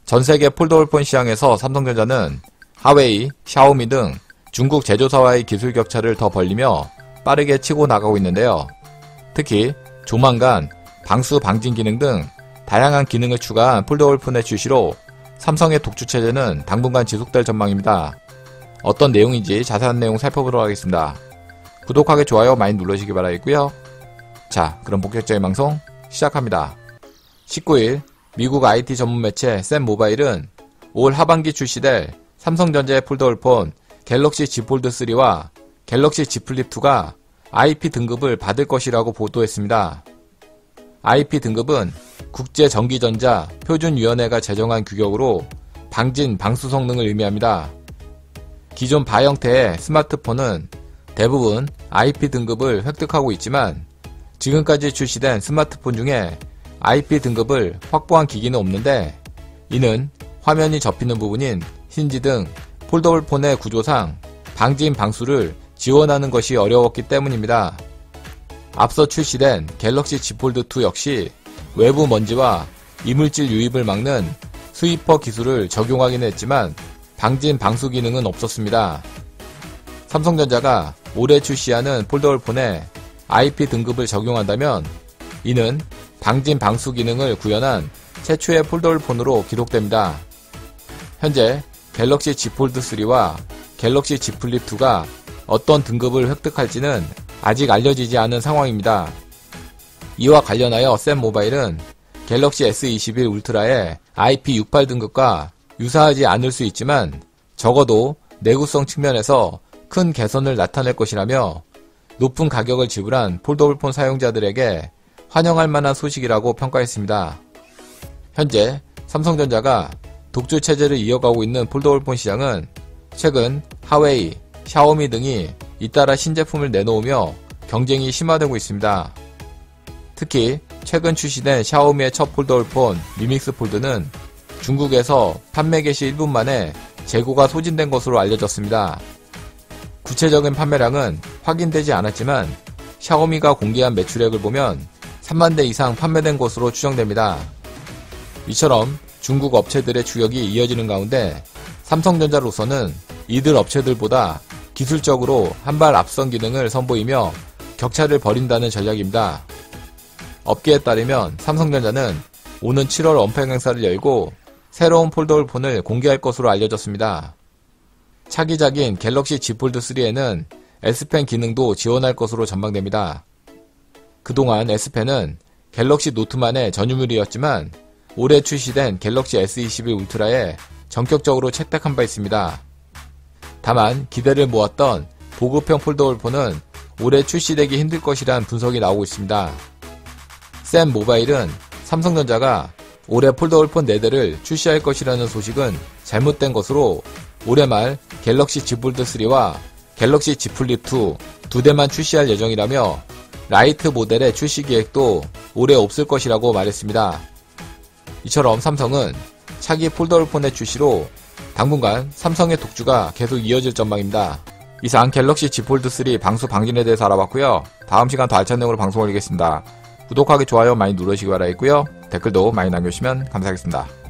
전세계 폴더블폰 시장에서 삼성전자는 하웨이, 샤오미 등 중국 제조사와의 기술 격차를 더 벌리며 빠르게 치고 나가고 있는데요. 특히 조만간 방수 방진 기능 등 다양한 기능을 추가한 폴더블폰의 출시로 삼성의 독주 체제는 당분간 지속될 전망입니다. 어떤 내용인지 자세한 내용 살펴보도록 하겠습니다. 구독하기, 좋아요 많이 눌러주시기 바라겠고요. 자, 그럼 본격적인 방송 시작합니다. 19일 미국 IT 전문 매체 샘모바일은 올 하반기 출시될 삼성전자의 폴더블폰 갤럭시 Z 폴드 3와 갤럭시 Z 플립 2가 IP 등급을 받을 것이라고 보도했습니다. IP 등급은 국제전기전자 표준위원회가 제정한 규격으로 방진, 방수 성능을 의미합니다. 기존 바 형태의 스마트폰은 대부분 IP 등급을 획득하고 있지만 지금까지 출시된 스마트폰 중에 IP 등급을 확보한 기기는 없는데, 이는 화면이 접히는 부분인 힌지 등 폴더블폰의 구조상 방진, 방수를 지원하는 것이 어려웠기 때문입니다. 앞서 출시된 갤럭시 Z 폴드 2 역시 외부 먼지와 이물질 유입을 막는 스위퍼 기술을 적용하긴 했지만 방진, 방수 기능은 없었습니다. 삼성전자가 올해 출시하는 폴더블폰에 IP 등급을 적용한다면 이는 방진, 방수 기능을 구현한 최초의 폴더블폰으로 기록됩니다. 현재 갤럭시 Z 폴드 3와 갤럭시 Z 플립 2가 어떤 등급을 획득할지는 아직 알려지지 않은 상황입니다. 이와 관련하여 샘모바일은 갤럭시 S21 울트라의 IP68 등급과 유사하지 않을 수 있지만 적어도 내구성 측면에서 큰 개선을 나타낼 것이라며 높은 가격을 지불한 폴더블폰 사용자들에게 환영할 만한 소식이라고 평가했습니다. 현재 삼성전자가 독주 체제를 이어가고 있는 폴더블폰 시장은 최근 하웨이, 샤오미 등이 잇따라 신제품을 내놓으며 경쟁이 심화되고 있습니다. 특히 최근 출시된 샤오미의 첫 폴더블폰 미믹스 폴드는 중국에서 판매 개시 1분 만에 재고가 소진된 것으로 알려졌습니다. 구체적인 판매량은 확인되지 않았지만 샤오미가 공개한 매출액을 보면 3만 대 이상 판매된 것으로 추정됩니다. 이처럼 중국 업체들의 추격이 이어지는 가운데 삼성전자로서는 이들 업체들보다 기술적으로 한 발 앞선 기능을 선보이며 격차를 벌인다는 전략입니다. 업계에 따르면 삼성전자는 오는 7월 언팩 행사를 열고 새로운 폴더블폰을 공개할 것으로 알려졌습니다. 차기작인 갤럭시 Z 폴드 3에는 S펜 기능도 지원할 것으로 전망됩니다. 그동안 S펜은 갤럭시 노트만의 전유물이었지만 올해 출시된 갤럭시 S21 울트라에 전격적으로 채택한 바 있습니다. 다만 기대를 모았던 보급형 폴더블폰은 올해 출시되기 힘들 것이란 분석이 나오고 있습니다. 샘모바일은 삼성전자가 올해 폴더블폰 4대를 출시할 것이라는 소식은 잘못된 것으로 올해 말 갤럭시 Z 폴드 3와 갤럭시 Z 플립 2 두 대만 출시할 예정이라며 라이트 모델의 출시 계획도 올해 없을 것이라고 말했습니다. 이처럼 삼성은 차기 폴더블폰의 출시로 당분간 삼성의 독주가 계속 이어질 전망입니다. 이상 갤럭시 Z 폴드 3 방수 방진에 대해서 알아봤고요. 다음 시간 더 알찬 내용으로 방송 올리겠습니다. 구독하기, 좋아요 많이 누르시기 바라겠고요. 댓글도 많이 남겨주시면 감사하겠습니다.